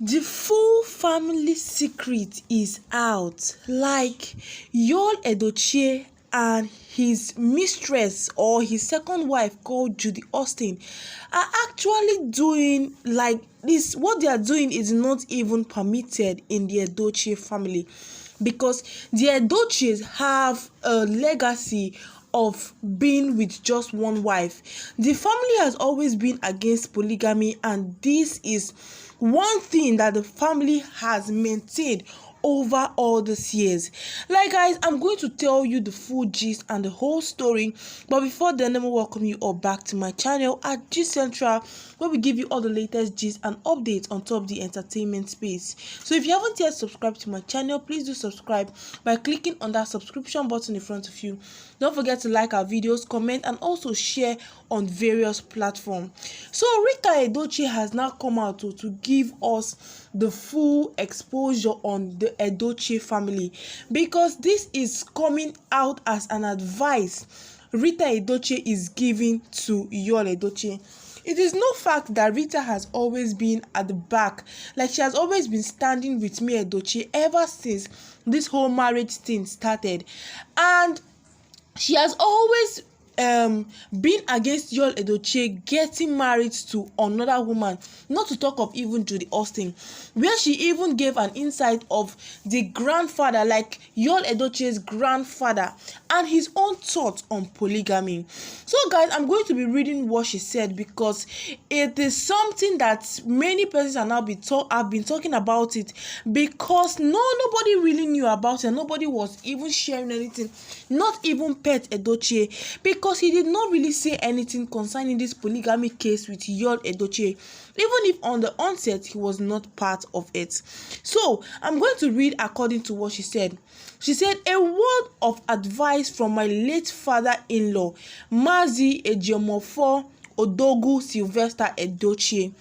The full family secret is out. Like Yul Edochie and his mistress or his second wife called judyaustin are actually doing like this. What they are doing is not even permitted in the Edochie family, because the Edochies have a legacy of being with just one wife. The family has always been against polygamy, and this is one thing that the family has maintained over all these years. Like guys, I'm going to tell you the full gist and the whole story, but before then, let me welcome you all back to my channel at G Central, where we give you all the latest gist and updates on top the entertainment space. So if you haven't yet subscribed to my channel, please do subscribe by clicking on that subscription button in front of you. Don't forget to like our videos, comment, and also share on various platforms. So Rita Edochie has now come out to give us the full exposure on the Edochie family, because this is coming out as an advice Rita Edochie is giving to Yul Edochie. It is no fact that Rita has always been at the back, like she has always been standing with me Edochie ever since this whole marriage thing started, and she has always been against Yul Edochie getting married to another woman, not to talk of even judyaustin, where she even gave an insight of the grandfather, like Yul Edochie's grandfather, and his own thoughts on polygamy. So guys, I'm going to be reading what she said, because it is something that many persons are now have been talking about it, because nobody really knew about it. Nobody was even sharing anything, not even Pet Edochie, because he did not really say anything concerning this polygamy case with Yul Edochie, even if on the onset he was not part of it. So I'm going to read according to what she said. She said, "A word of advice from my late father-in-law, Mazi Ejiofor Odogu Sylvester Edochie.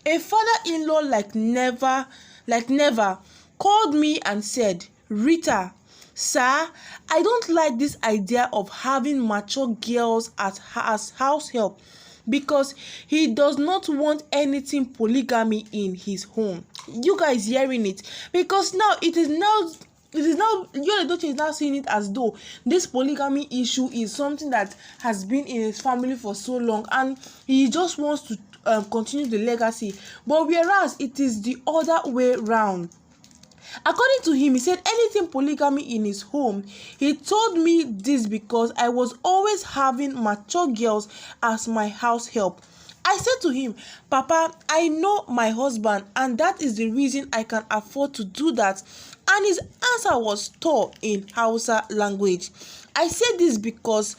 A father-in-law like never, called me and said, 'Rita, sir, I don't like this idea of having mature girls as house help, because he does not want anything polygamy in his home.'" You guys hearing it? Because now Yul Edochie is now seeing it as though this polygamy issue is something that has been in his family for so long, and he just wants to continue the legacy. But whereas it is the other way round. According to him, he said anything polygamy in his home, he told me this because I was always having mature girls as my house help. I said to him, "Papa, I know my husband, and that is the reason I can afford to do that." And his answer was taught in Hausa language. I said this because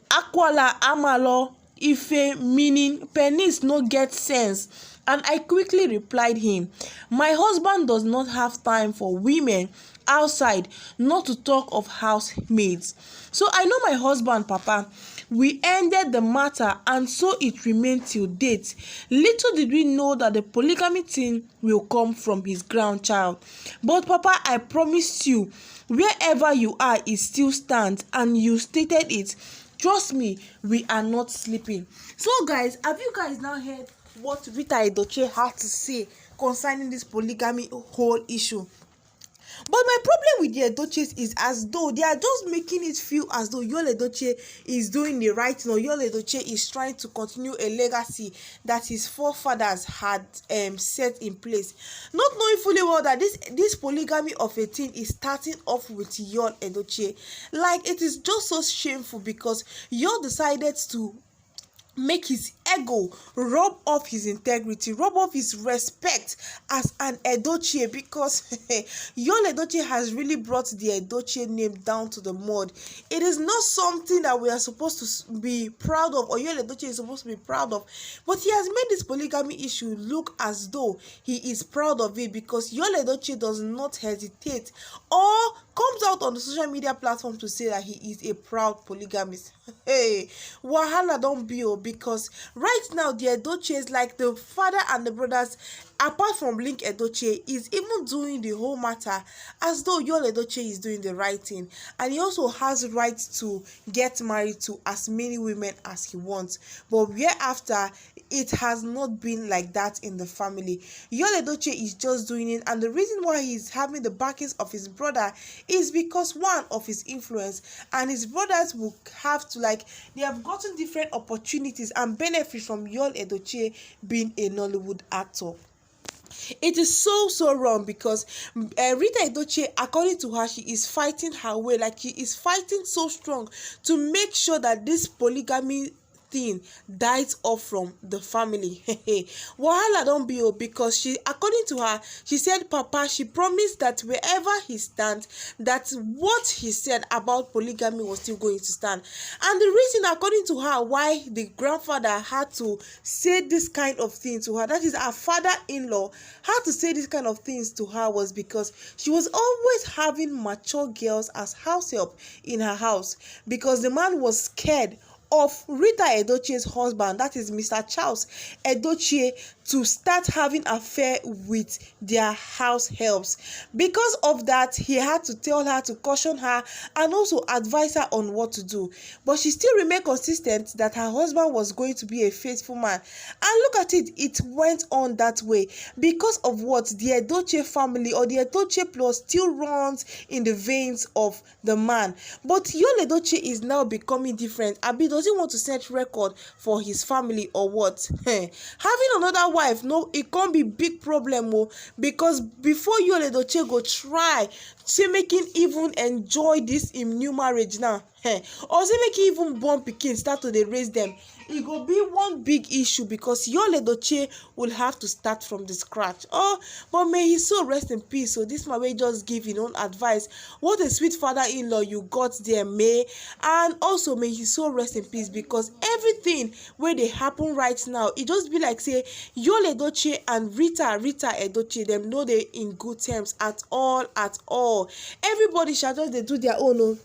Akwala Amalo Ife, meaning penis no get sense. And I quickly replied him, "My husband does not have time for women outside, not to talk of housemaids." So I know my husband, Papa. We ended the matter, and so it remained till date. Little did we know that the polygamy thing will come from his grandchild. But Papa, I promised you, wherever you are, it still stands, and you stated it. Trust me, we are not sleeping. So guys, have you guys now heard what Rita Edochie had to say concerning this polygamy whole issue? But my problem with the Edochies is as though they are just making it feel as though Yul Edochie is doing the right thing, or Yul Edochie is trying to continue a legacy that his forefathers had set in place, not knowing fully well that this polygamy of a thing is starting off with Yul Edochie. Like, it is just so shameful, because Yul decided to make his ego rub off his integrity, rub off his respect as an Edochie, because Yul Edochie has really brought the Edochie name down to the mud. It is not something that we are supposed to be proud of, or Yul Edochie is supposed to be proud of, but he has made this polygamy issue look as though he is proud of it, because Yul Edochie does not hesitate or comes out on the social media platform to say that he is a proud polygamist. Hey, wahala don't be, because right now the Edochies, like the father and the brothers, apart from link Edochie, is even doing the whole matter as though Yul Edochie is doing the right thing, and he also has right to get married to as many women as he wants. But whereafter, it has not been like that in the family. Yul Edochie is just doing it, and the reason why he's having the backings of his brother is because one of his influence, and his brothers will have to, like, they have gotten different opportunities and benefits from Yul Edochie being a Nollywood actor. It is so wrong, because Rita Edochie, according to her, she is fighting her way, like she is fighting so strong to make sure that this polygamy thing dies off from the family. Wahala don't be, because she, according to her, she said papa, she promised that wherever he stands, that what he said about polygamy was still going to stand. And the reason, according to her, why the grandfather had to say this kind of thing to her, that is her father-in-law had to say this kind of things to her, was because she was always having mature girls as house help in her house, because the man was scared of Rita Edochie's husband, that is Mr. Charles Edochie, to start having affair with their house helps. Because of that, he had to tell her, to caution her, and also advise her on what to do. But she still remained consistent that her husband was going to be a faithful man. And look at it, it went on that way. Because of what? The Edochie family, or the Edochie plus, still runs in the veins of the man. But Yul Edochie is now becoming different. Abi, does he want to set record for his family or what? Having another wife, no, it can't be big problem, because before Yul Edochie go try say make him even enjoy this in new marriage now, or say make him even born pikin start to dey raise them, it go be one big issue, because Yul Edochie will have to start from the scratch. Oh, but may he so rest in peace. So this man will just give his own advice. What a sweet father-in-law you got there, May. And also may he so rest in peace, because everything where they happen right now, it just be like say Yul Edochie and Rita Edochie, them know they in good terms at all. Everybody shall just they do their own.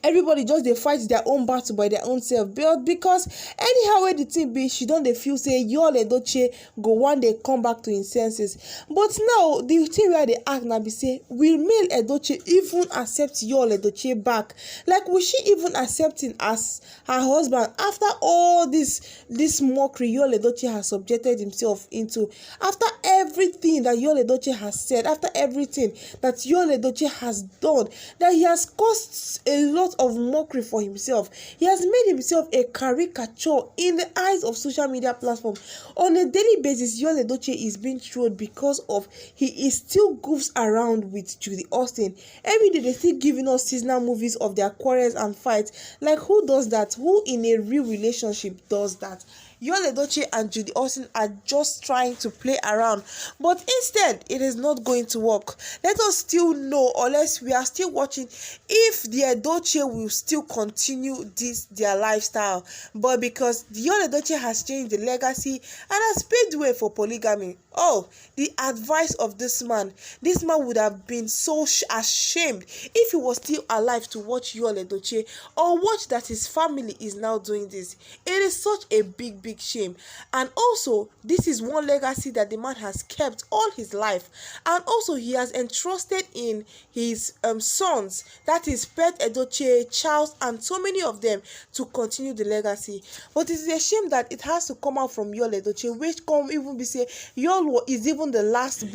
Everybody just they fight their own battle by their own self, but because anyhow where the thing be, she don't they feel say Yul Edochie go one day come back to his senses. But now the thing where they act now be say, will male Edochie even accept Yul Edochie back? Like, will she even accept him as her husband after all this mockery Yul Edochie has subjected himself into, after everything that Yul Edochie has said, after everything that Yul Edochie has done, that he has caused a lot of mockery for himself. He has made himself a caricature in the eyes of social media platforms. On a daily basis, Yul Edochie is being trolled because of he is still goofs around with judyaustin. Every day they still giving us seasonal movies of their quarrels and fights. Like, who does that? Who in a real relationship does that? Yul Edochie and judyaustin are just trying to play around, but instead it is not going to work. Let us still know, unless we are still watching, if the Edochie will still continue this their lifestyle. But because Yul Edochie has changed the legacy and has paved way for polygamy, oh, the advice of this man would have been so ashamed if he was still alive to watch Yul Edochie, or watch that his family is now doing this. It is such a big shame. And also, this is one legacy that the man has kept all his life, and also he has entrusted in his sons, that is Pet Edochie, Charles, and so many of them, to continue the legacy. But it is a shame that it has to come out from Yul Edochie, which come even be say Yul is even the last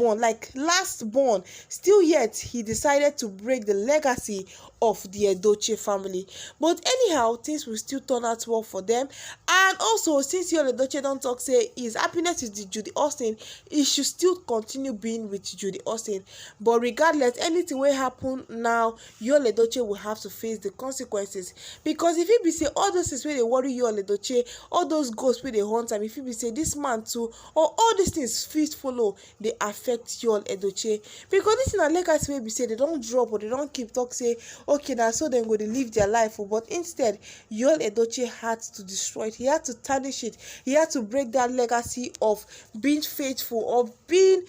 born, still yet he decided to break the legacy of the Edochie family. But anyhow, things will still turn out well for them. And also, since Yul Edochie don't talk say his happiness with the judyaustin, he should still continue being with judyaustin. But regardless, anything will happen now, Yul Edochie will have to face the consequences. Because if he be say all those things where they worry Yul Edochie, all those ghosts where they haunt him, if he be say this man too, or all these things fit follow, they affect Yul Edochie. Because this is a legacy where we say they don't drop, or they don't keep talk say okay now, so then go to live their life. But instead, Yul Edochie had to destroy it. He had to tarnish it. He had to break that legacy of being faithful, of being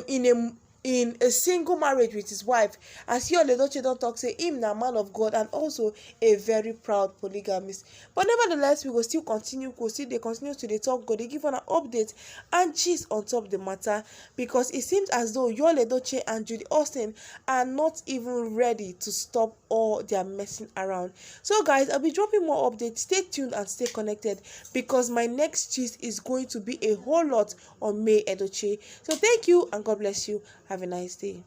in in a single marriage with his wife, as Yul Edochie don talk say him na man of God and also a very proud polygamist. But nevertheless, we go still continue, dey continue to dey talk, go dey give una update and gist on top the matter, because it seems as though Yul Edochie and judyaustin are not even ready to stop all their messing around. So guys, I'll be dropping more updates. Stay tuned and stay connected, because my next gist is going to be a whole lot on Edochie. So thank you and God bless you. Have a nice day.